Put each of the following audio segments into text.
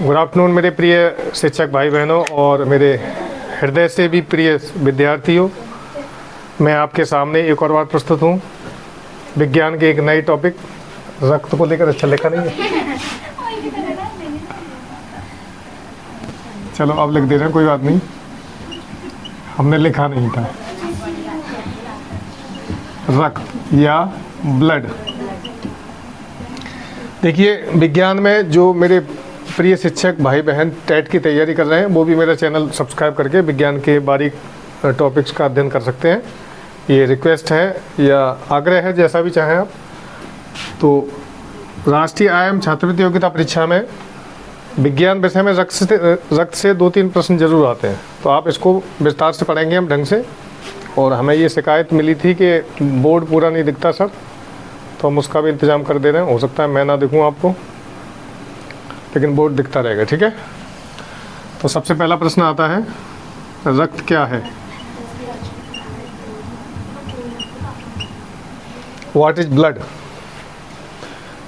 Good afternoon मेरे प्रिय शिक्षक भाई बहनों और मेरे हृदय से भी प्रिय विद्यार्थियों। मैं आपके सामने एक और बार प्रस्तुत हूँ विज्ञान के एक नई टॉपिक रक्त को लेकर। अच्छा लिखा नहीं है, चलो अब लिख दे रहे हैं, कोई बात नहीं, हमने लिखा नहीं था। रक्त या ब्लड। देखिए विज्ञान में जो मेरे प्रिय शिक्षक भाई बहन टेट की तैयारी कर रहे हैं वो भी मेरा चैनल सब्सक्राइब करके विज्ञान के बारीक टॉपिक्स का अध्ययन कर सकते हैं। ये रिक्वेस्ट है या आग्रह है, जैसा भी चाहें आप। तो राष्ट्रीय आईएम छात्रवृत्ति योग्यता परीक्षा में विज्ञान विषय में रक्त से 2-3 प्रश्न जरूर आते हैं, तो आप इसको विस्तार से पढ़ेंगे हम ढंग से। और हमें ये शिकायत मिली थी कि बोर्ड पूरा नहीं दिखता सर, तो हम उसका भी इंतज़ाम कर दे रहे हैं। हो सकता है मैं ना दिखूं आपको, लेकिन बोर्ड दिखता रहेगा, ठीक है। तो सबसे पहला प्रश्न आता है, रक्त क्या है? What is blood?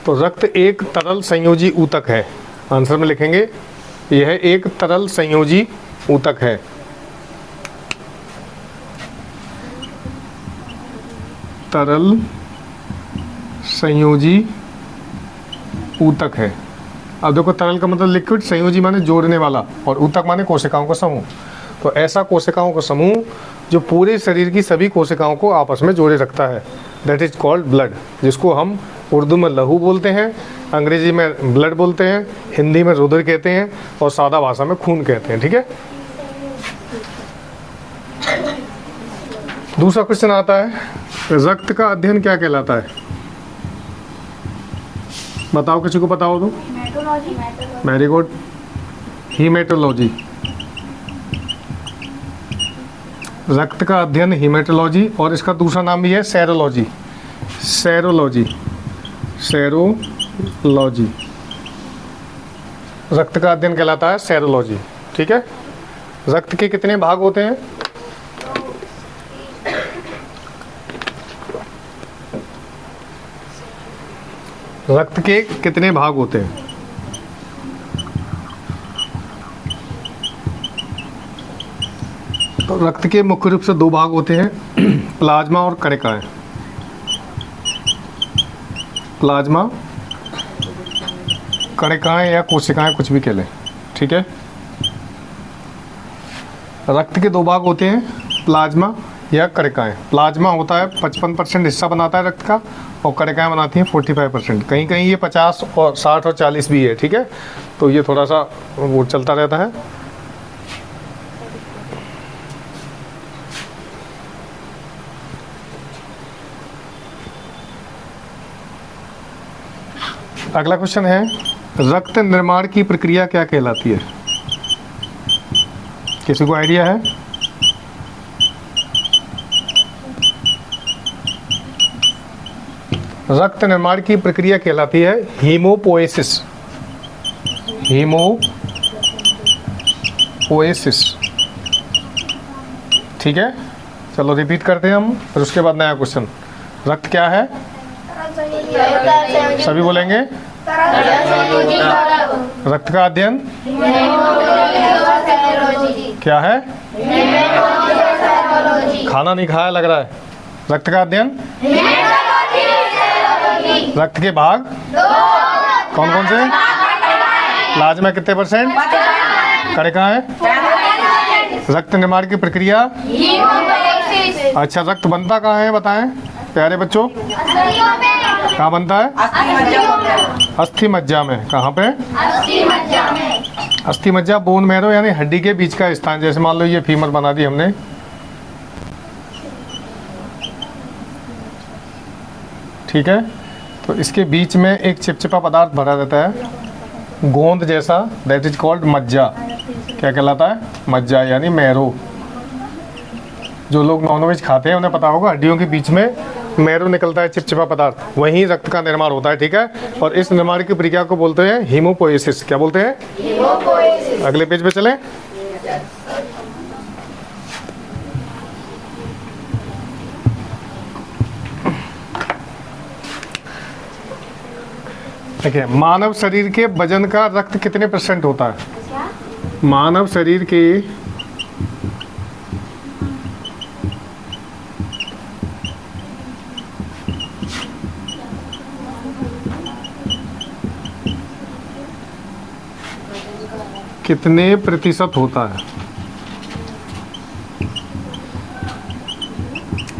तो रक्त एक तरल संयोजी ऊतक है। आंसर में लिखेंगे यह एक तरल संयोजी ऊतक है। तरल संयोजी ऊतक है। अब देखो, तरल का मतलब लिक्विड, संयोजी माने जोड़ने वाला, और ऊतक माने कोशिकाओं का समूह। तो ऐसा कोशिकाओं का समूह जो पूरे शरीर की सभी कोशिकाओं को आपस में जोड़े रखता है, दैट इज कॉल्ड ब्लड, जिसको हम उर्दू में लहू बोलते हैं, अंग्रेजी में ब्लड बोलते हैं, हिंदी में रुधिर कहते हैं, और सादा भाषा में खून कहते हैं, ठीक है। दूसरा क्वेश्चन आता है, रक्त का अध्ययन क्या कहलाता है? बताओ, किसी को पता हो तो। Very good, haematology. रक्त का अध्ययन हीमेटोलॉजी, और इसका दूसरा नाम भी है सेरोलॉजी। Serology, serology. रक्त का अध्ययन कहलाता है सेरोलॉजी, ठीक है। रक्त के कितने भाग होते हैं? रक्त के कितने भाग होते हैं? तो रक्त के मुख्य रूप से 2 भाग होते हैं, प्लाज्मा और कणिकाएं। प्लाज्मा, कणिकाएं या कोशिकाएं, कुछ भी कह लें, ठीक है। रक्त के 2 भाग होते हैं, प्लाज्मा या कणिकाएं। प्लाज्मा होता है 55% हिस्सा बनाता है रक्त का, और कणिकाएं बनाती हैं 45%। कहीं कहीं ये 50 और 60 और 40 भी है, ठीक है। तो ये थोड़ा सा वो चलता रहता है। अगला क्वेश्चन है, रक्त निर्माण की प्रक्रिया क्या कहलाती है? किसी को आइडिया है? रक्त निर्माण की प्रक्रिया कहलाती है हीमोपोएसिस। हीमोपोएसिस, ठीक है। चलो रिपीट करते हैं हम, और उसके बाद नया क्वेश्चन। रक्त क्या है? सभी बोलेंगे। रक्त का अध्ययन क्या है? खाना नहीं खाया लग रहा है। रक्त का अध्ययन, रक्त के भाग कौन कौन से? प्लाज्मा कितने %? कणिकाएं? रक्त निर्माण की प्रक्रिया। अच्छा, रक्त बनता कहाँ है बताएं प्यारे बच्चों? कहाँ बनता है? अस्थि मज्जा में। कहाँ पे? अस्थि मज्जा बोन मैरो यानी हड्डी के बीच का स्थान। जैसे मान लो ये फीमर बना दी हमने, ठीक है। तो इसके बीच में एक चिपचिपा पदार्थ भरा रहता है, गोंद जैसा, दैट इज कॉल्ड मज्जा। क्या कहलाता है? मज्जा यानी मैरो। जो लोग नॉनवेज खाते हैं उन्हें पता होगा, हड्डियों के बीच में मैरो निकलता है, चिपचिपा पदार्थ, वहीं रक्त का निर्माण होता है, ठीक है। और इस निर्माण की प्रक्रिया को बोलते हैं हीमोपोएसिस। क्या बोलते हैं? हीमोपोएसिस। अगले पेज पे चलें। देखिए, मानव शरीर के वजन का रक्त कितने % होता है? मानव शरीर के कितने % होता है?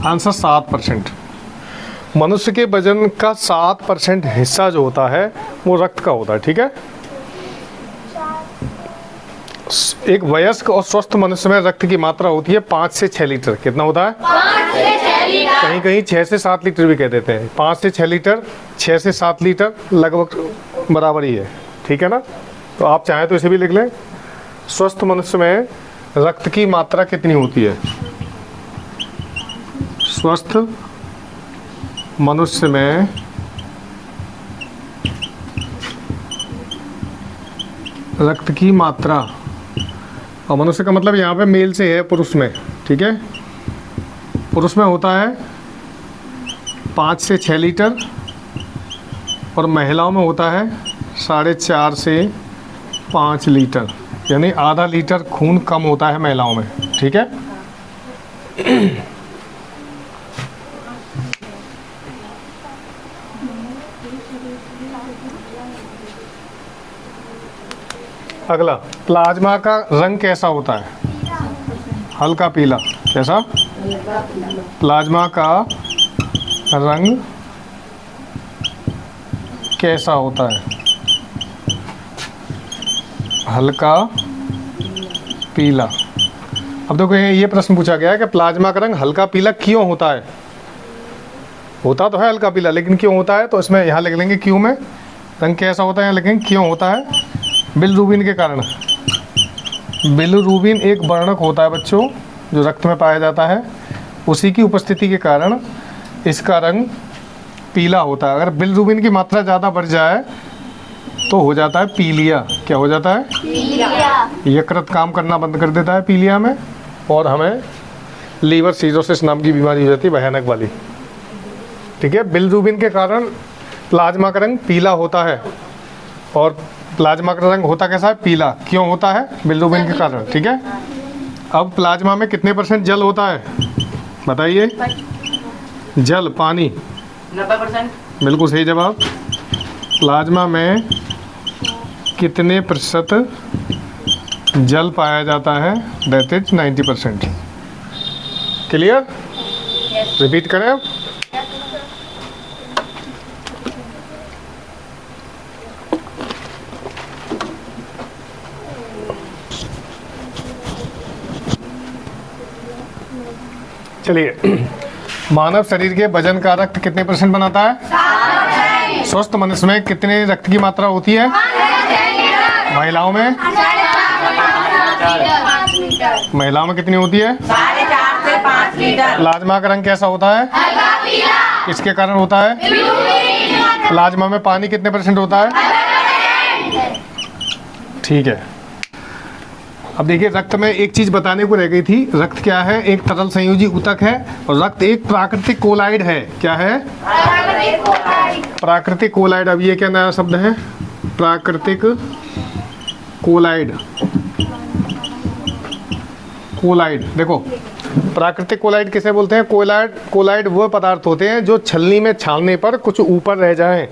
आंसर 7%। मनुष्य के वजन का 7% हिस्सा जो होता है वो रक्त का होता है, ठीक है। एक वयस्क और स्वस्थ मनुष्य में रक्त की मात्रा होती है 5 से 6 लीटर। कितना होता है? 5 से 6 लीटर। कहीं कहीं 6 से 7 लीटर भी कह देते हैं। 5 से 6 लीटर, 6 से 7 लीटर लगभग बराबर ही है, ठीक है ना। तो आप चाहें तो इसे भी लिख लें। स्वस्थ मनुष्य में रक्त की मात्रा कितनी होती है? स्वस्थ मनुष्य में रक्त की मात्रा, और मनुष्य का मतलब यहाँ पे मेल से है, पुरुष में, ठीक है। पुरुष में होता है 5 से 6 लीटर और महिलाओं में होता है 4.5 से 5 लीटर, यानी आधा लीटर खून कम होता है महिलाओं में, ठीक है। अगला, प्लाज्मा का रंग कैसा होता है? हल्का पीला। कैसा? प्लाज्मा का रंग कैसा होता है? हल्का पीला। अब देखो, ये प्रश्न पूछा गया है कि प्लाज्मा का रंग हल्का पीला क्यों होता है। होता तो है हल्का पीला, लेकिन क्यों होता है? तो इसमें यहाँ लिख लेंगे क्यों में। रंग कैसा होता है यहाँ लिखेंगे क्यों होता है। बिलिरुबिन के कारण। बिलिरुबिन एक वर्णक होता है बच्चों, जो रक्त में पाया जाता है। उसी की उपस्थिति के कारण इसका रंग पीला होता है। अगर बिलिरुबिन की मात्रा ज़्यादा बढ़ जाए तो हो जाता है पीलिया। क्या हो जाता है? पीलिया। यकृत काम करना बंद कर देता है पीलिया में, और हमें लीवर सिरोसिस नाम की बीमारी हो जाती है, भयानक वाली, ठीक है। बिलिरुबिन के कारण प्लाज्मा का रंग पीला होता है। और प्लाज्मा का रंग होता कैसा है? पीला। क्यों होता है? बिलिरुबिन के कारण, ठीक है। अब प्लाज्मा में कितने % जल होता है बताइए? जल, पानी। 90%। बिल्कुल सही जवाब। प्लाज्मा में कितने % जल पाया जाता है? That is 90%। क्लियर? रिपीट करें अब। चलिए, मानव शरीर के वजन का रक्त कितने % बनाता है? स्वस्थ मनुष्य में कितने रक्त की मात्रा होती है? महिलाओं में? महिलाओं में कितनी होती है? 4.5 से 5 लीटर। प्लाज्मा का रंग कैसा होता है? किसके कारण होता है? प्लाज्मा में पानी कितने % होता है? ठीक है। अब देखिए, रक्त में एक चीज बताने को रह गई थी। रक्त क्या है? एक तरल संयोजी ऊतक है, और रक्त एक प्राकृतिक कोलाइड है। क्या है? प्राकृतिक कोलाइड। अब ये क्या नया शब्द है? प्राकृतिक कोलाइड। कोलाइड, देखो, प्राकृतिक कोलाइड किसे बोलते हैं? कोलाइड वो पदार्थ होते हैं जो छलनी में छानने पर कुछ ऊपर रह जाएं।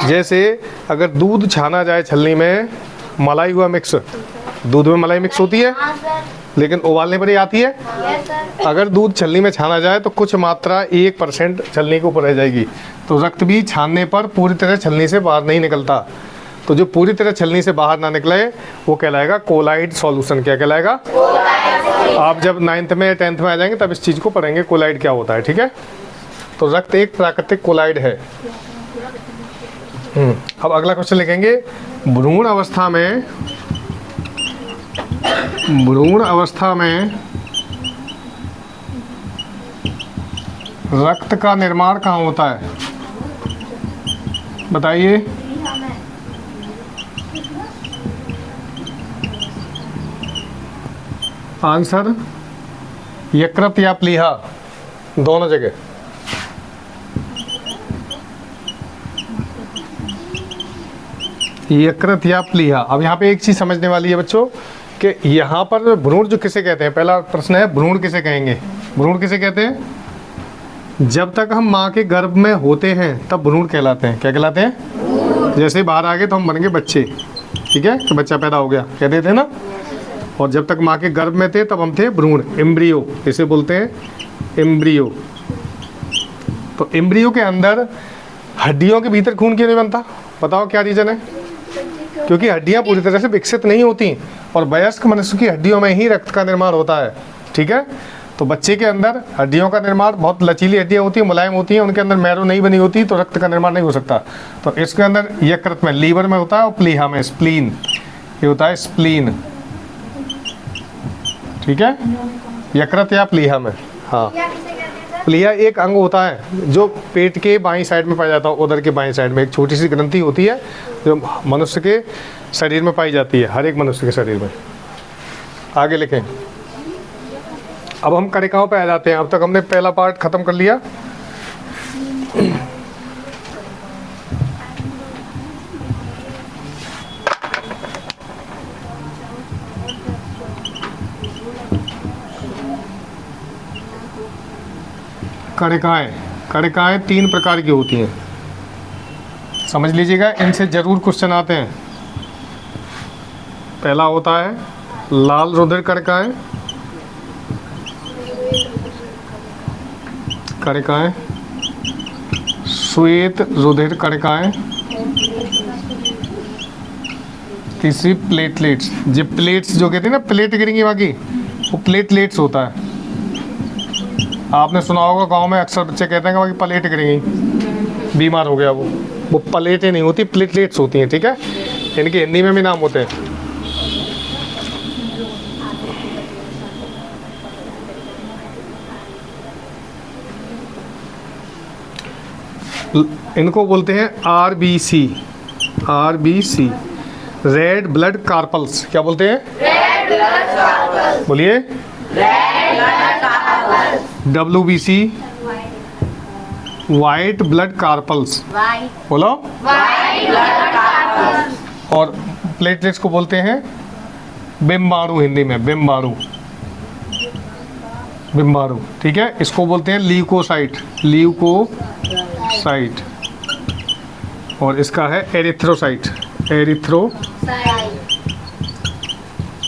जैसे अगर दूध छाना जाए छलनी में, मलाई हुआ मिक्स, दूध में मलाई मिक्स होती है लेकिन उबालने पर ही आती है। अगर दूध छलनी में छाना जाए तो कुछ मात्रा 1% छलनी के ऊपर रह जाएगी। तो रक्त भी छानने पर पूरी तरह छलनी से बाहर नहीं निकलता। तो जो पूरी तरह छलनी से बाहर ना निकले वो कहलाएगा कोलाइड सॉल्यूशन। क्या कहलाएगा? आप जब 9th में 10th में आ जाएंगे तब इस चीज़ को पढ़ेंगे, कोलाइड क्या होता है, ठीक है। तो रक्त एक प्राकृतिक कोलाइड है। अब अगला क्वेश्चन लिखेंगे, भ्रूण अवस्था में रक्त का निर्माण कहाँ होता है? बताइए। आंसर यकृत या प्लीहा, दोनों जगह। यकृत या प्लीहा। अब यहाँ पे एक चीज़ समझने वाली है बच्चों कि यहाँ पर भ्रूण जो किसे कहते हैं, पहला प्रश्न है भ्रूण किसे कहेंगे। भ्रूण किसे कहते हैं? जब तक हम माँ के गर्भ में होते हैं तब भ्रूण कहलाते हैं। क्या कहलाते हैं? जैसे बाहर आ गए तो हम बन गए बच्चे, ठीक है, तो बच्चा पैदा हो गया कहते थे ना। और जब तक माँ के गर्भ में थे तब हम थे भ्रूण, एम्ब्रियो इसे बोलते हैं, एम्ब्रियो। तो एम्ब्रियो के अंदर हड्डियों के भीतर खून क्यों नहीं बनता? बताओ क्या रीज़न है? क्योंकि हड्डियाँ पूरी तरह से विकसित नहीं होती और वयस्क मनुष्य की हड्डियों में ही रक्त का निर्माण होता है, ठीक है। तो बच्चे के अंदर हड्डियों का निर्माण, बहुत लचीली हड्डियाँ होती हैं, मुलायम होती हैं, उनके अंदर मैरो नहीं बनी होती, तो रक्त का निर्माण नहीं हो सकता। तो इसके अंदर यकृत में, लीवर में होता है और प्लीहा में स्प्लीन, ये होता है स्प्लीन, ठीक है, यकृत या प्लीहा में। हाँ, प्लीहा एक अंग होता है जो पेट के बाईं साइड में पाया जाता है, उदर के बाईं साइड में एक छोटी सी ग्रंथि होती है जो मनुष्य के शरीर में पाई जाती है, हर एक मनुष्य के शरीर में। आगे लिखें। अब हम कणिकाओं पे आ जाते हैं। अब तक हमने पहला पार्ट खत्म कर लिया। कणिकाएं, कणिकाएं 3 प्रकार की होती हैं, समझ लीजिएगा, इनसे जरूर क्वेश्चन आते हैं। पहला होता है लाल रुधिर कणिकाएं, कणिकाएं, श्वेत रुधिर कणिकाएं, तीसरी प्लेटलेट्स। जो प्लेट्स जो कहते हैं ना, प्लेट गिरेंगी बाकी, वो प्लेटलेट्स होता है। आपने सुना होगा गांव में अक्सर बच्चे कहते हैं कि बाकी प्लेट गिरेंगी, बीमार हो गया वो प्लेटें नहीं होती, प्लेटलेट्स होती हैं, ठीक है। इनके हिंदी में भी नाम होते हैं। इनको बोलते हैं RBC, RBC, red blood corpuscles. क्या बोलते हैं? Red blood corpuscles. बोलिए। Red blood corpuscles. WBC, white blood corpuscles. White, बोलो। White blood corpuscles. और प्लेटलेट्स को बोलते हैं बिम्बाणु, हिंदी में बिम्बाणु, बिम्बाणु, ठीक है। इसको बोलते हैं ल्यूकोसाइट, ल्यूकोसाइट। और इसका है एरिथ्रोसाइट, एरिथ्रो,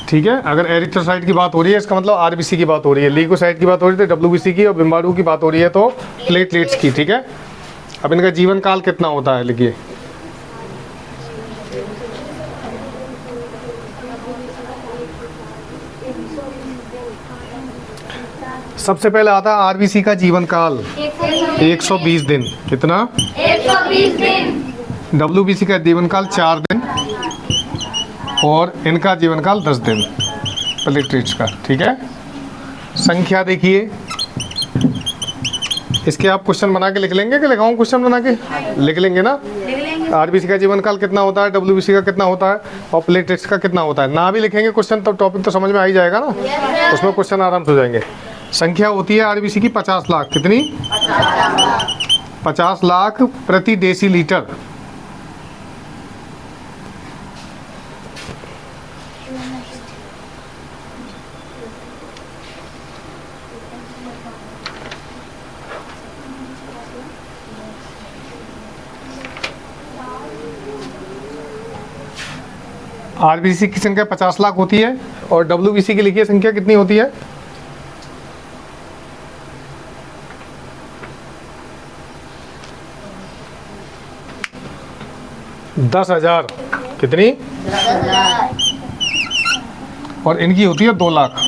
ठीक है। अगर एरिथ्रोसाइट की बात हो रही है इसका मतलब आरबीसी की बात हो रही है, ल्यूकोसाइट की बात हो रही है तो डब्ल्यूबीसी की, और बिम्बाणु की बात हो रही है तो प्लेटलेट्स की, ठीक है। अब इनका जीवन काल कितना होता है लिखिए। सबसे पहले आता है आरबीसी का जीवन काल 120 दिन। कितना? 120 दिन। डब्ल्यूबीसी का जीवन काल 4 दिन और इनका जीवन काल 10 दिन, प्लेटलेट्स का, ठीक है। संख्या देखिए, इसके आप क्वेश्चन बना के लिख लेंगे कि लिखाऊं? क्वेश्चन बना के लिख लेंगे ना। आरबीसी का जीवन काल कितना होता है, डब्ल्यूबीसी का कितना होता है और प्लेटलेट्स का कितना होता है। ना भी लिखेंगे क्वेश्चन तो टॉपिक तो समझ में आ ही जाएगा ना, उसमें क्वेश्चन आराम से हो जाएंगे। संख्या होती है आरबीसी की 50 लाख। कितनी? 50 लाख प्रति डेसीलीटर। आरबीसी की संख्या 50 लाख होती है और डब्ल्यूबीसी की लिखिए संख्या कितनी होती है? 10,000। कितनी? 10,000। और इनकी होती है 2 लाख।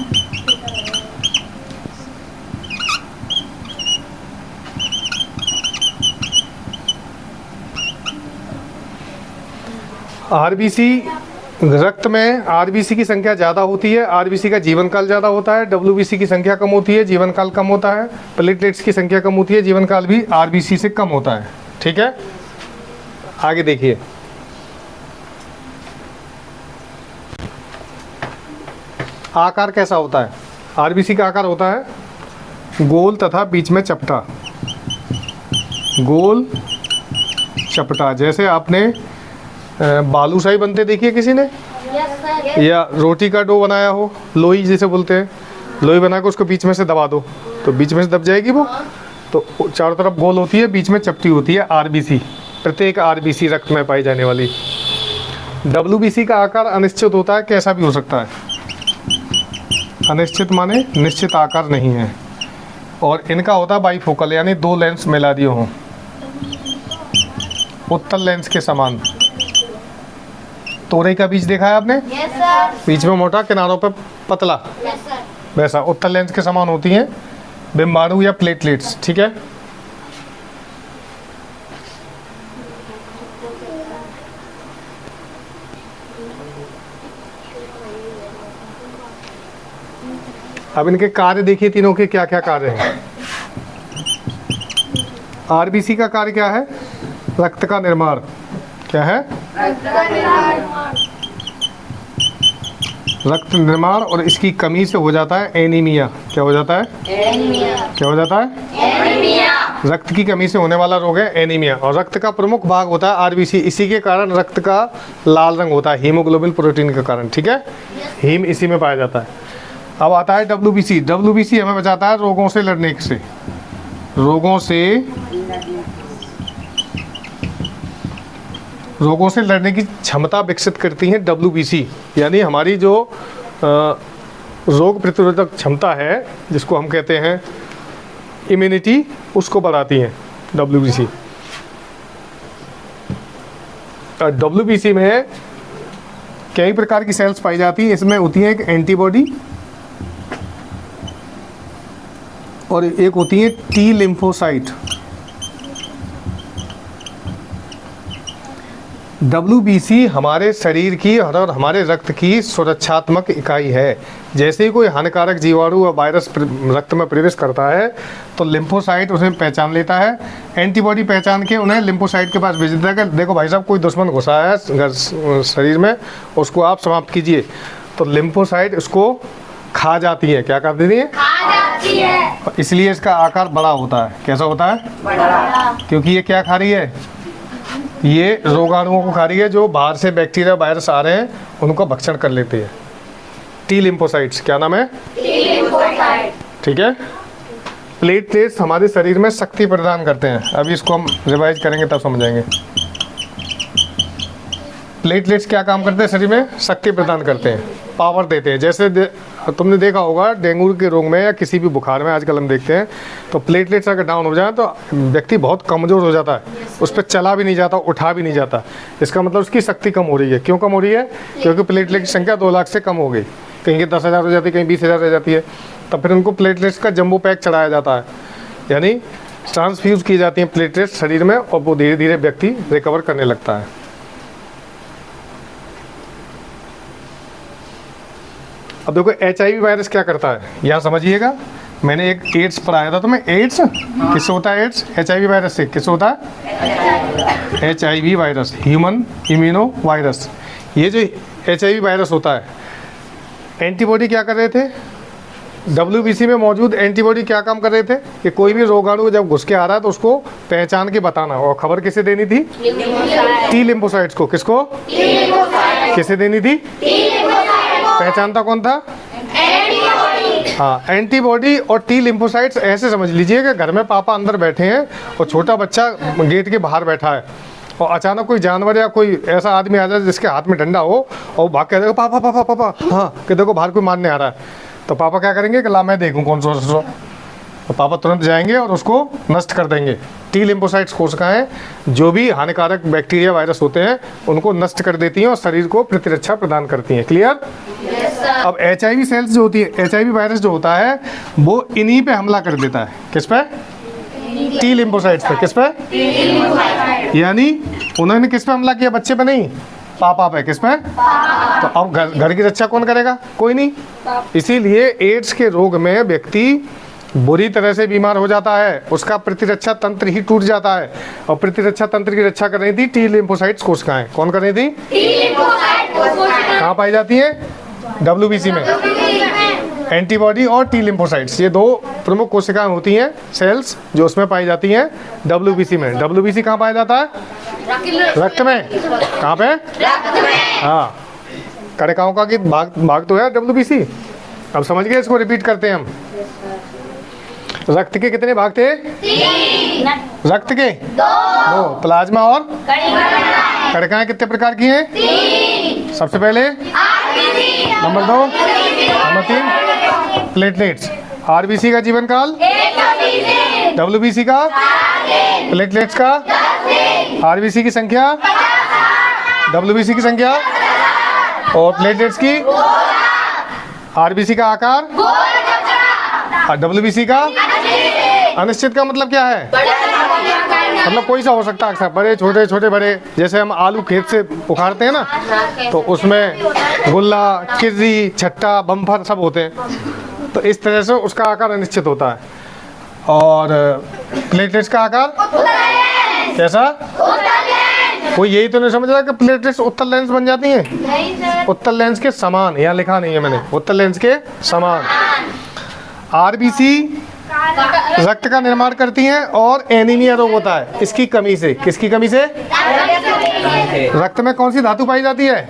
आरबीसी रक्त में आरबीसी की संख्या ज़्यादा होती है, आरबीसी का जीवन काल ज़्यादा होता है, डब्ल्यूबीसी की संख्या कम होती है, जीवन काल कम होता है, प्लेटलेट्स की संख्या कम होती है, जीवन काल भी आरबीसी से कम होता है, ठीक है। आगे देखिए, आकार कैसा होता है? आरबीसी का आकार होता है गोल तथा बीच में चपटा, गोल चपटा। जैसे आपने बालूशाही बनते देखिए किसी ने, या रोटी का डो बनाया हो, लोई जिसे बोलते हैं, लोई बना के उसको बीच में से दबा दो तो बीच में से दब जाएगी वो, तो चारों तरफ गोल होती है, बीच में चपटी होती है, आरबीसी। प्रत्येक आरबीसी रक्त में पाई जाने वाली। डब्ल्यूबीसी का आकार अनिश्चित होता है, कैसा भी हो सकता है। अनिश्चित माने निश्चित आकार नहीं है, और इनका होता है बाईफोकल, यानी दो लेंस मिला दिए हों उत्तल लेंस के समान। तोरई का बीज देखा है आपने? Yes sir. बीच में मोटा, किनारों पर पतला, यस सर। वैसा उत्तल लेंस के समान होती हैं बिम्बाणु या प्लेटलेट्स। ठीक है, अब इनके कार्य देखिए, तीनों के क्या क्या कार्य हैं। आरबीसी का कार्य क्या है? रक्त का निर्माण। क्या है? रक्त निर्माण, और इसकी कमी से हो जाता है एनीमिया। क्या हो जाता है? क्या हो जाता है? रक्त की कमी से होने वाला रोग है एनीमिया, और रक्त का प्रमुख भाग होता है आरबीसी। इसी के कारण रक्त का लाल रंग होता है, हीमोग्लोबिन प्रोटीन के कारण। ठीक है, हीम इसी में पाया जाता है। अब आता है डब्ल्यूबीसी। डब्ल्यूबीसी हमें बचाता है रोगों से लड़ने से। रोगों से लड़ने की क्षमता विकसित करती है डब्ल्यूबीसी, यानी हमारी जो रोग प्रतिरोधक क्षमता है, जिसको हम कहते हैं इम्यूनिटी, उसको बढ़ाती है डब्ल्यूबीसी। डब्ल्यूबीसी में कई प्रकार की सेल्स पाई जाती है। इसमें होती है एक एंटीबॉडी, और एक होती है टी लिम्फोसाइट। डब्ल्यूबीसी हमारे शरीर की और हमारे रक्त की सुरक्षात्मक इकाई है। जैसे ही कोई हानिकारक जीवाणु या वायरस रक्त में प्रवेश करता है तो लिम्फोसाइट उसे पहचान लेता है, एंटीबॉडी पहचान के उन्हें लिम्फोसाइट के पास भेज देता है कि देखो भाई साहब कोई दुश्मन घुसा है शरीर में, उसको आप समाप्त कीजिए। तो लिम्फोसाइट उसको खा जाती है। क्या कर देती है? इसलिए इसका आकार बड़ा होता है। कैसा होता है? बड़ा। क्योंकि ये क्या खा रही है? ये रोगाणुओं को खा रही है, जो बाहर से बैक्टीरिया वायरस आ रहे हैं उनको भक्षण कर लेते हैं। T lymphocytes. क्या नाम है? T lymphocyte. ठीक है, प्लेटलेट्स हमारे शरीर में शक्ति प्रदान करते हैं। अभी इसको हम रिवाइज करेंगे तब समझाएंगे। प्लेटलेट्स क्या काम करते हैं? शरीर में शक्ति प्रदान करते हैं, पावर देते हैं। जैसे तुमने देखा होगा डेंगू के रोग में या किसी भी बुखार में आजकल हम देखते हैं, तो प्लेटलेट्स अगर डाउन हो जाए तो व्यक्ति बहुत कमज़ोर हो जाता है, उस पर चला भी नहीं जाता, उठा भी नहीं जाता। इसका मतलब उसकी शक्ति कम हो रही है। क्यों कम हो रही है? क्योंकि प्लेटलेट की संख्या 2 लाख से कम हो गई। कहीं की 10,000 हो जाती है, कहीं 20,000 रह जाती है। तब फिर उनको प्लेटलेट्स का जम्बो पैक चढ़ाया जाता है, यानी ट्रांसफ्यूज़ की जाती हैं प्लेटलेट्स शरीर में, और वो धीरे धीरे व्यक्ति रिकवर करने लगता है। अब देखो HIV वायरस क्या करता है, यहाँ समझिएगा। मैंने एक एड्स पढ़ाया था तुम्हें। एड्स किससे होता है? एड्स HIV वायरस से। किससे होता है? HIV virus, human immuno virus. ये जो HIV वायरस होता है, एंटीबॉडी क्या कर रहे थे? WBC में मौजूद एंटीबॉडी क्या काम कर रहे थे कि कोई भी रोगाणु जब घुस के आ रहा है तो उसको पहचान के बताना, और खबर किसे देनी थी? टी लिम्फोसाइट्स को। किसको? किसे देनी थी? पहचानता कौन था? हाँ, एंटीबॉडी और टी लिम्फोसाइट्स। ऐसे समझ लीजिए कि घर में पापा अंदर बैठे हैं और छोटा बच्चा गेट के बाहर बैठा है, और अचानक कोई जानवर या कोई ऐसा आदमी आ जाए जिसके हाथ में डंडा हो, और भाग के देखो पापा पापा पापा, हाँ कि देखो बाहर कोई मारने आ रहा है, तो पापा क्या करेंगे कि ला मैं देखूँ कौन सा, तो पापा तुरंत जाएंगे और उसको नष्ट कर देंगे। टी लिम्फोसाइट्स कोशिकाएं जो भी हानिकारक बैक्टीरिया वायरस होते हैं उनको नष्ट कर देती हैं और शरीर को प्रतिरक्षा प्रदान करती हैं। क्लियर? अब HIV सेल्स जो होती है, HIV वायरस जो होता है वो इन्हीं पे हमला कर देता है। किस पे? टी लिम्फोसाइट्स पे। किस पे? यानी उन्होंने किस पे हमला किया? बच्चे पे नहीं, पापा पे। किस पे? तो अब घर की रक्षा कौन करेगा? कोई नहीं। इसीलिए एड्स के रोग में व्यक्ति बुरी तरह से बीमार हो जाता है, उसका प्रतिरक्षा तंत्र ही टूट जाता है, और प्रतिरक्षा तंत्र की रक्षा कर रही थी टी लिम्फोसाइट्स कोशिकाएं। कौन कर रही थी? कहाँ पाई जाती है? WBC में। एंटीबॉडी और टी लिम्फोसाइट्स, ये दो प्रमुख कोशिकाएं होती हैं, सेल्स, जो उसमें पाई जाती हैं WBC में। WBC कहाँ पाया जाता है? रक्त में। कहाँ पे? हाँ, कणिकाओं का भाग तो है WBC। अब समझ गए, इसको रिपीट करते हैं हम। रक्त के कितने भाग थे? 3। रक्त के 2। प्लाज्मा और कणिकाएं कितने प्रकार की हैं? 3। सबसे पहले नंबर 2, नंबर 3 प्लेटलेट्स। RBC का जीवन काल, WBC का, प्लेटलेट्स का, RBC की संख्या, WBC की संख्या और प्लेटलेट्स की, RBC का आकार और WBC का अनिश्चित का मतलब क्या है? मतलब कोई सा हो सकता है अक्सर, बड़े छोटे, छोटे बड़े। जैसे हम आलू खेत से उखाड़ते हैं ना, तो उसमें गुल्ला, किर्री, छट्टा, बम्फर सब होते हैं। तो इस तरह से उसका आकार अनिश्चित होता है। और प्लेटलेट्स का आकार कैसा? कोई यही तो नहीं समझ रहा कि प्लेटलेट्स उत्तल लेंस बन जाती हैं? उत्तल लेंस के समान, यहाँ लिखा नहीं है मैंने, उत्तल लेंस के समान। RBC रक्त का निर्माण करती हैं और एनीमिया रोग होता है इसकी कमी से। किसकी कमी से? रक्त में कौन सी धातु पाई जाती है?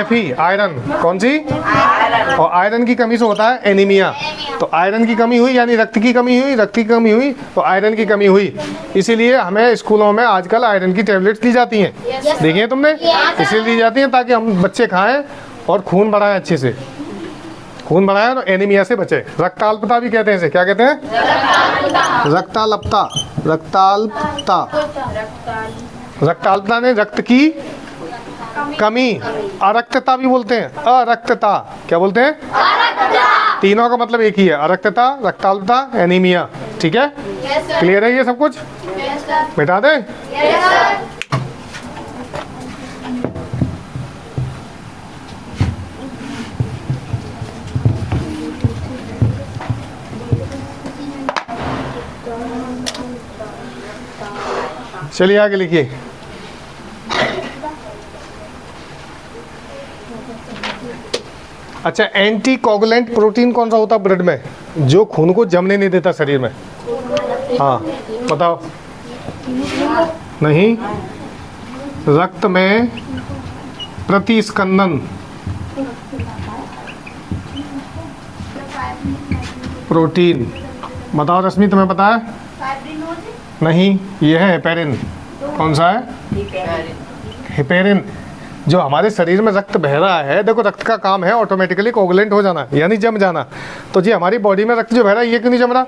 Fe, iron. कौन सी? और आयरन की कमी से होता है एनीमिया। तो आयरन की कमी हुई यानी रक्त की कमी हुई, रक्त की कमी हुई तो आयरन की कमी हुई। इसीलिए हमें स्कूलों में आजकल आयरन की टेबलेट्स दी जाती हैं। देखी है तुमने? इसलिए दी जाती हैं ताकि हम बच्चे खाएं और खून बढ़ाएं, अच्छे से खून बढ़ाएं और एनीमिया से बचे। रक्ताल्पता भी कहते हैं इसे। क्या कहते हैं? रक्ताल्पता। रक्ताल्पता, रक्ताल्पता ने रक्त की कमी। अरक्तता भी बोलते हैं, अरक्तता। क्या बोलते हैं? तीनों का मतलब एक ही है, अरक्तता, रक्ताल्पता, एनीमिया। ठीक है, क्लियर है ये सब कुछ? मिटा दें? चलिए आगे लिखिए। अच्छा, एंटी कोगुलेंट प्रोटीन कौन सा होता है ब्लड में, जो खून को जमने नहीं देता शरीर में? हाँ बताओ। नहीं, रक्त में प्रतिस्कंदन प्रोटीन। बताओ रश्मि, तुम्हें पता है? नहीं, ये है हेपेरिन। कौन सा है? हेपेरिन। जो हमारे शरीर में रक्त बह रहा है, देखो रक्त का काम है ऑटोमेटिकली कोगुलेंट हो जाना, यानी जम जाना। तो जी हमारी बॉडी में रक्त जो बह रहा है, ये क्यों नहीं जम रहा?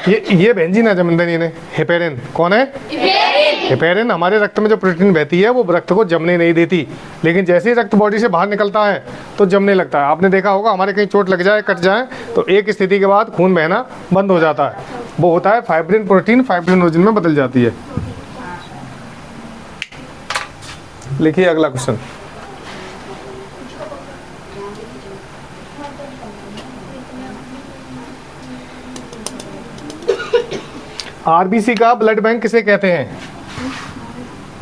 ये बहन जी ने जमदनी ने हेपेरिन। कौन है? हेपेरिन हमारे रक्त में जो प्रोटीन बहती है वो रक्त को जमने नहीं देती, लेकिन जैसे ही रक्त बॉडी से बाहर निकलता है तो जमने लगता है। आपने देखा होगा, हमारे कहीं चोट लग जाए, कट जाए, तो एक स्थिति के बाद खून बहना बंद हो जाता है। वो होता है फाइब्रिन प्रोटीन फाइब्रिनोजन में बदल जाती है। लिखिए अगला क्वेश्चन। आरबीसी का ब्लड बैंक किसे कहते हैं?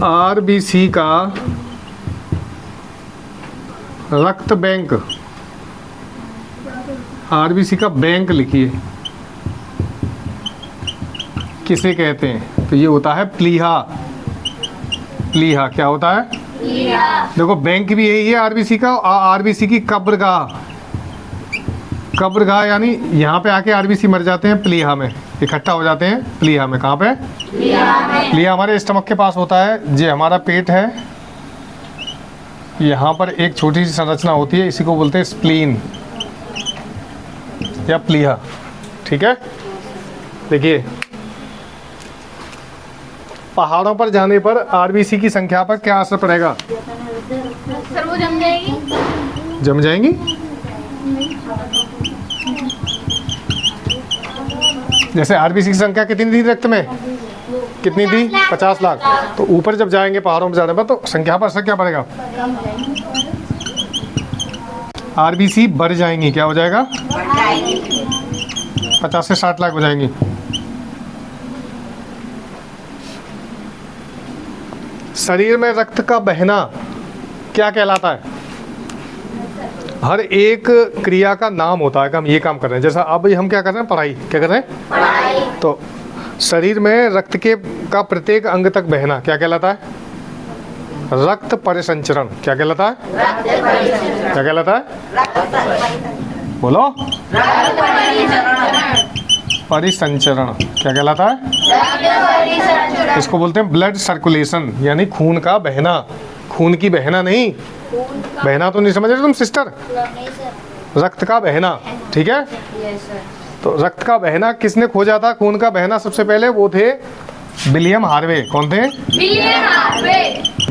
आरबीसी का रक्त बैंक, आरबीसी का बैंक लिखिए, किसे कहते हैं? तो ये होता है प्लीहा। प्लीहा क्या होता है? देखो बैंक भी यही है आरबीसी का। आरबीसी की कब्रगाह, कब्रगाह यानी यहाँ पे आके आरबीसी मर जाते हैं, प्लीहा में इकट्ठा हो जाते हैं। प्लीहा में, कहाँ पे? प्लीहा हमारे स्टमक के पास होता है। ये हमारा पेट है, यहाँ पर एक छोटी सी संरचना होती है, इसी को बोलते हैं स्प्लीन या प्लीहा। ठीक है, देखिए पहाड़ों पर जाने पर आरबीसी की संख्या पर क्या असर पड़ेगा? सर वो जम जाएगी। जम जाएंगी? जैसे आरबीसी की संख्या कितनी थी रक्त में? कितनी थी? 50 लाख। तो ऊपर जब जाएंगे पहाड़ों पर जाने पर तो संख्या पर असर क्या पड़ेगा? आरबीसी बढ़ जाएंगी। क्या हो जाएगा? 50 से 60 लाख हो जाएंगी। शरीर में रक्त का बहना क्या कहलाता है? हर एक क्रिया का नाम होता है कि हम ये काम कर रहे हैं। जैसा अब हम क्या कर रहे हैं, पढ़ाई, क्या कर रहे हैं, पढ़ाई। तो शरीर में रक्त के का प्रत्येक अंग तक बहना क्या कहलाता है, रक्त परिसंचरण। क्या कहलाता है, क्या कहलाता है, बोलो, परिसंचरण। क्या कहलाता है, इसको बोलते हैं ब्लड सर्कुलेशन, यानी खून का बहना। खून की बहना नहीं, बहना तो नहीं समझ रहे तुम सिस्टर, रक्त का बहना, ठीक है। तो रक्त का बहना किसने खोजा था, खून का बहना सबसे पहले? वो थे विलियम हार्वे। कौन थे,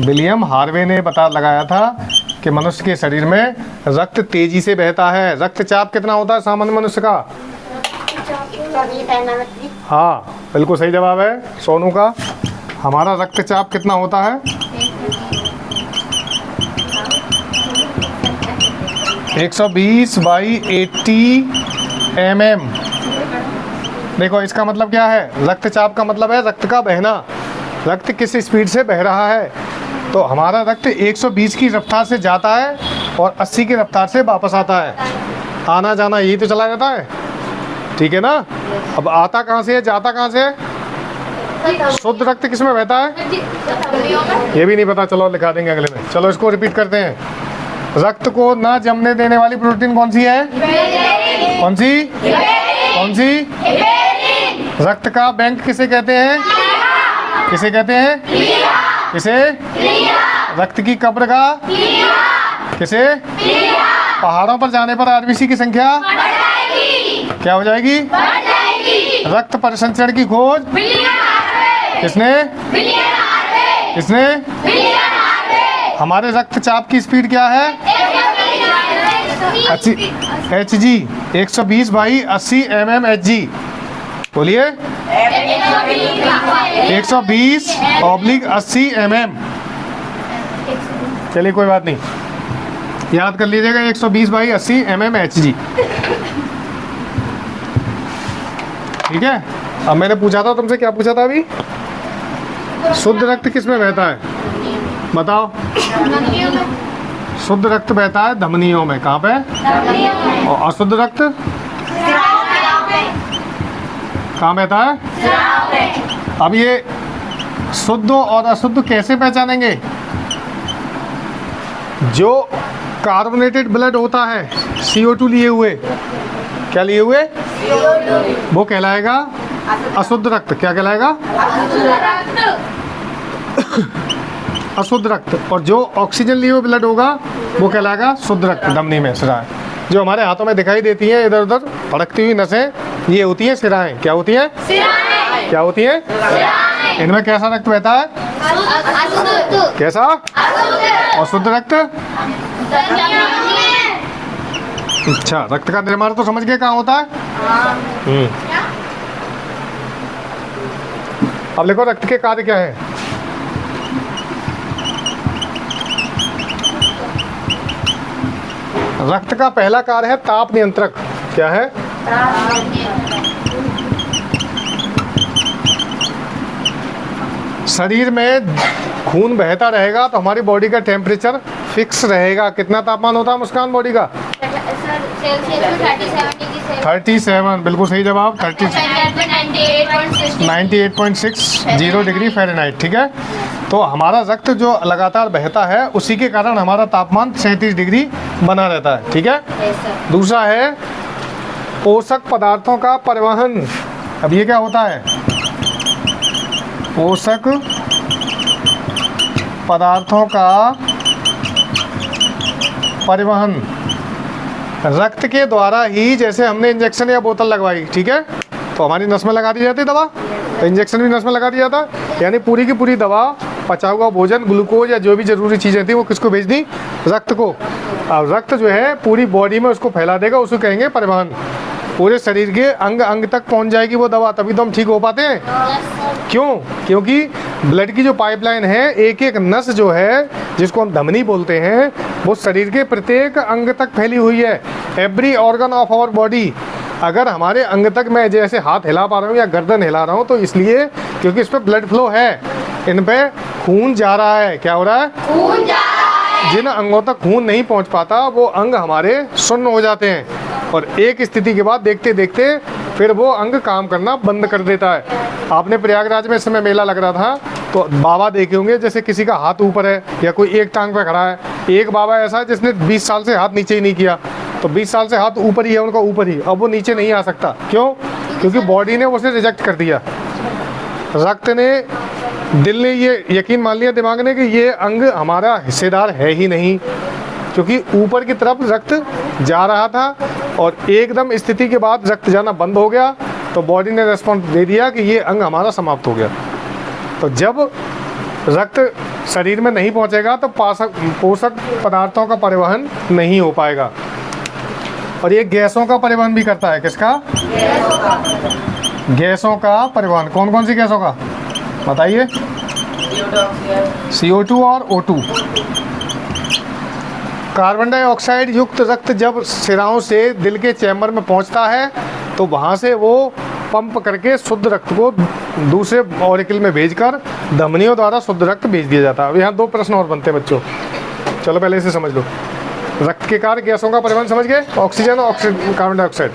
विलियम हार्वे ने पता लगाया था कि मनुष्य के शरीर में रक्त तेजी से बहता है। रक्तचाप कितना होता है सामान्य मनुष्य का? हाँ, बिल्कुल सही जवाब है सोनू का। हमारा रक्तचाप कितना होता है? 120/80 mm। देखो इसका मतलब क्या है, रक्तचाप का मतलब है रक्त का बहना, रक्त किस स्पीड से बह रहा है। तो हमारा रक्त 120 की रफ्तार से जाता है और 80 की रफ्तार से वापस आता है। आना जाना यही तो चला जाता है, ठीक है ना। अब आता कहाँ से है, जाता कहाँ से है? शुद्ध रक्त किस में बहता है, ये भी नहीं पता, चलो लिखा देंगे अगले में। चलो इसको रिपीट करते हैं। रक्त को ना जमने देने वाली प्रोटीन कौन सी है, कौन सी, कौन सी? रक्त का बैंक किसे कहते हैं, किसे कहते हैं, किसे? रक्त की कब्र का किसे? पहाड़ों पर जाने पर आरबीसी की संख्या क्या हो जाएगी? रक्त परिसंचरण की खोज किसने, किसने? हमारे रक्तचाप की स्पीड क्या है? HG 120/80 mmHg। बोलिए 120/80 mm। चलिए कोई बात नहीं, याद कर लीजिएगा 120/80 mmHg, ठीक है। अब मैंने पूछा था तुमसे, क्या पूछा था अभी? शुद्ध रक्त किस में बहता है, बताओ? शुद्ध रक्त बहता है धमनियों में। कहाँ पे? और अशुद्ध रक्त कहाँ बहता है? अब ये शुद्ध और अशुद्ध कैसे पहचानेंगे? जो कार्बोनेटेड ब्लड होता है, CO2 लिए हुए, क्या लिए हुए, वो कहलाएगा अशुद्ध रक्त। क्या कहलाएगा? अशुद्ध रक्त। और जो ऑक्सीजन लिए हुए ब्लड होगा वो कहलाएगा शुद्ध रक्त। धमनी में सिराएं, जो हमारे हाथों में दिखाई देती हैं इधर उधर फड़कती हुई नसें, ये होती हैं सिराएं। क्या होती हैं? क्या होती हैं? इनमें कैसा रक्त बहता है? कैसा? अशुद्ध रक्त। अच्छा, रक्त का निर्माण तो समझ गए कहाँ होता है। अब देखो रक्त के कार्य क्या है। रक्त का पहला कार्य है ताप नियंत्रक। क्या है? शरीर में खून बहता रहेगा तो हमारी बॉडी का टेम्परेचर फिक्स रहेगा। कितना तापमान होता है मुस्कान बॉडी का? 37। बिल्कुल सही जवाब। 98.60 डिग्री फ़ारेनहाइट, ठीक है। तो हमारा रक्त जो लगातार बहता है उसी के कारण हमारा तापमान 37 डिग्री बना रहता है, ठीक है। दूसरा है पोषक पदार्थों का परिवहन। अब ये क्या होता है? पोषक पदार्थों का परिवहन रक्त के द्वारा ही, जैसे हमने इंजेक्शन या बोतल लगवाई, ठीक है, तो हमारी नस में लगा दी जाती है दवा, तो इंजेक्शन भी नस में लगा दिया जाता, यानी पूरी की पूरी दवा, पचा हुआ भोजन, ग्लूकोज या जो भी जरूरी चीज़ें थी वो किसको भेज दी? रक्त को। अब रक्त जो है पूरी बॉडी में उसको फैला देगा, उसको कहेंगे परिवहन। पूरे शरीर के अंग अंग तक पहुंच जाएगी वो दवा, तभी तो हम ठीक हो पाते हैं। क्यों? क्योंकि ब्लड की जो पाइपलाइन है, एक एक नस जो है जिसको हम धमनी बोलते हैं, वो शरीर के प्रत्येक अंग तक फैली हुई है। Every organ of our body. अगर हमारे अंग तक मैं जैसे हाथ हिला पा रहा हूँ या गर्दन हिला रहा हूँ तो इसलिए क्योंकि इस पर ब्लड फ्लो है, इन पे खून जा रहा है। क्या हो रहा है? खून जा रहा है। जिन अंगों तक खून नहीं पहुंच पाता वो अंग हमारे सुन्न हो जाते हैं और एक स्थिति के बाद देखते देखते फिर वो अंग काम करना बंद कर देता है। आपने प्रयागराज में इस समय मेला लग रहा था तो बाबा देखे होंगे, जैसे किसी का हाथ ऊपर है या कोई एक टांग पे खड़ा है। एक बाबा ऐसा है जिसने 20 साल से हाथ नीचे ही नहीं किया, तो 20 साल से हाथ ऊपर ही है उनका, ऊपर ही, अब वो नीचे नहीं आ सकता। क्यों? क्योंकि बॉडी ने उसे रिजेक्ट कर दिया। रक्त ने, दिल ने ये यकीन मान लिया दिमाग ने कि ये अंग हमारा हिस्सेदार है ही नहीं, क्योंकि ऊपर की तरफ रक्त जा रहा था और एकदम स्थिति के बाद रक्त जाना बंद हो गया तो बॉडी ने रेस्पॉन्स दे दिया कि ये अंग हमारा समाप्त हो गया। तो जब रक्त शरीर में नहीं पहुंचेगा तो पोषक पदार्थों का परिवहन नहीं हो पाएगा। और ये गैसों का परिवहन भी करता है। किसका? गैसों का परिवहन। कौन कौन सी गैसों का बताइए? CO2 और O2। कार्बन डाइऑक्साइड युक्त रक्त जब सिराओं से दिल के चैम्बर में पहुंचता है तो वहां से वो पंप करके शुद्ध रक्त को दूसरे ऑरिकल में भेजकर धमनियों द्वारा शुद्ध रक्त भेज दिया जाता है। अब यहाँ 2 प्रश्न और बनते हैं बच्चों, चलो पहले इसे समझ लो। रक्त के कार्य गैसों का परिवहन समझ गए? ऑक्सीजन और कार्बन डाइऑक्साइड।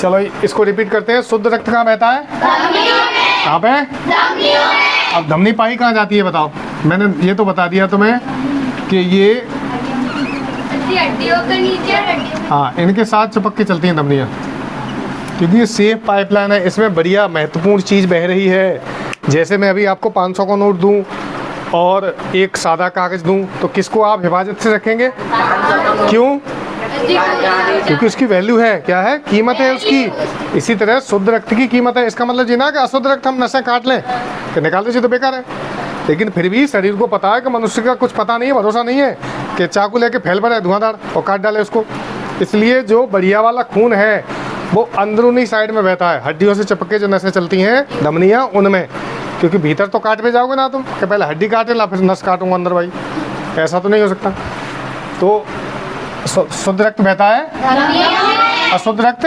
चलो इसको रिपीट करते हैं। शुद्ध रक्त कहाँ बहता है? कहाँ पे? अब धमनी पाई कहाँ जाती है बताओ? मैंने ये तो बता दिया तुम्हें कि ये हड्डियों के नीचे, हाँ इनके साथ चिपक के चलती हैं धमनियाँ, क्योंकि ये सेफ पाइपलाइन है। इसमें बढ़िया महत्वपूर्ण चीज़ बह रही है। जैसे मैं अभी आपको 500 का नोट दूं और एक सादा कागज़ दूं तो किसको आप हिफाजत से रखेंगे? क्यों? क्योंकि उसकी वैल्यू है, क्या है? कीमत है उसकी। इसी तरह शुद्ध रक्त की कीमत है। इसका मतलब ये ना कि अशुद्ध रक्त हम नशे काट लें कि निकाल दीजिए तो बेकार है, लेकिन फिर भी शरीर को पता है कि मनुष्य का कुछ पता नहीं है, भरोसा नहीं है कि चाकू लेके फैल पर है धुआंधार और काट डाले उसको। इसलिए जो बढ़िया वाला खून है वो अंदरूनी साइड में बहता है, हड्डियों से चिपके जो नसें चलती हैं धमनियाँ उनमें, क्योंकि भीतर तो काट पे जाओगे ना तुम कि पहले हड्डी काटे ला फिर नस काटूंगा अंदर, भाई ऐसा तो नहीं हो सकता। तो शुद्ध रक्त बहता है, अशुद्ध रक्त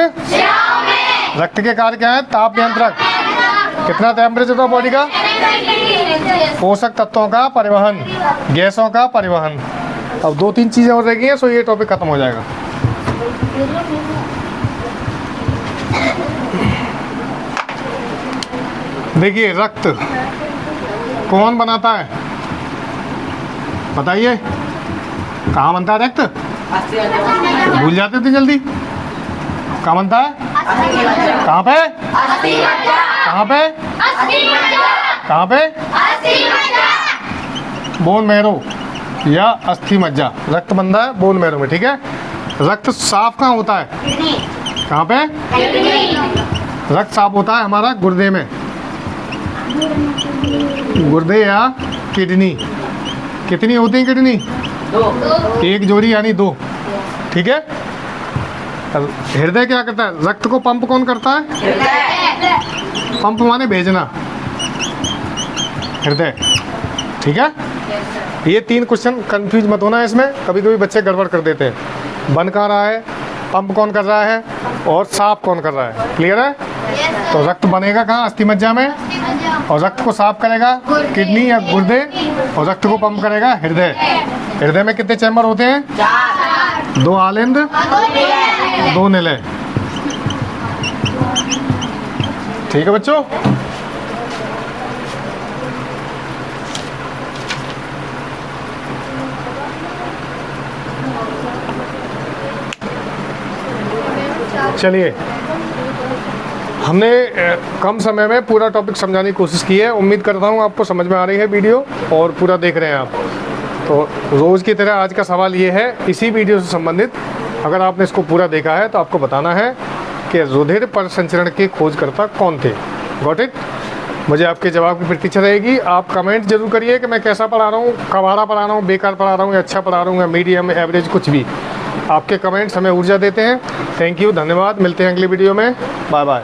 रक्त के कार्य क्या है? ताप नियंत्रक। कितना टेम्परेचर होता है बॉडी का? पोषक तत्वों का परिवहन, गैसों का परिवहन। अब 2-3 चीजें और रह गई हैं, सो ये टॉपिक खत्म हो जाएगा। देखिए रक्त कौन बनाता है बताइए? कहाँ बनता है रक्त? भूल जाते थे जल्दी। कहाँ बनता है? कहाँ पे? कहाँ पे? कहाँ पे? बोन मैरो या अस्थि मज्जा। रक्त बनता है बोन मैरो में, ठीक है। रक्त साफ कहाँ होता है? कहाँ पे? रक्त साफ होता है हमारा गुर्दे में, गुर्दे या किडनी। कितनी होती है किडनी? 2। एक जोड़ी यानी 2, ठीक है। हृदय क्या करता है? रक्त को पंप कौन करता है? पंप माने भेजना, हृदय, ठीक है। ये 3 क्वेश्चन कंफ्यूज मत होना इसमें, कभी कभी बच्चे गड़बड़ कर देते हैं। बन कहाँ रहा है, पंप कौन कर रहा है और साफ कौन कर रहा है, क्लियर है। तो रक्त बनेगा कहाँ? अस्थि मज्जा में, और रक्त को साफ करेगा किडनी या गुर्दे, और रक्त को पंप करेगा हृदय। हृदय में कितने चैम्बर होते हैं? 4। 2 आलिंद 2 निलय, ठीक है बच्चों। चलिए, हमने कम समय में पूरा टॉपिक समझाने की कोशिश की है। उम्मीद करता हूँ आपको समझ में आ रही है वीडियो और पूरा देख रहे हैं आप। तो रोज़ की तरह आज का सवाल ये है, इसी वीडियो से संबंधित, अगर आपने इसको पूरा देखा है तो आपको बताना है कि रुधिर परिसंचरण के खोजकर्ता कौन थे। Got it? मुझे आपके जवाब की प्रतीक्षा रहेगी। आप कमेंट जरूर करिए कि मैं कैसा पढ़ा रहा हूँ, कबाड़ा पढ़ा रहा हूँ, बेकार पढ़ा रहा हूँ, या अच्छा पढ़ा रहा हूँ, या मीडियम, एवरेज, कुछ भी। आपके कमेंट्स हमें ऊर्जा देते हैं। थैंक यू, धन्यवाद। मिलते हैं अगली वीडियो में। Bye bye.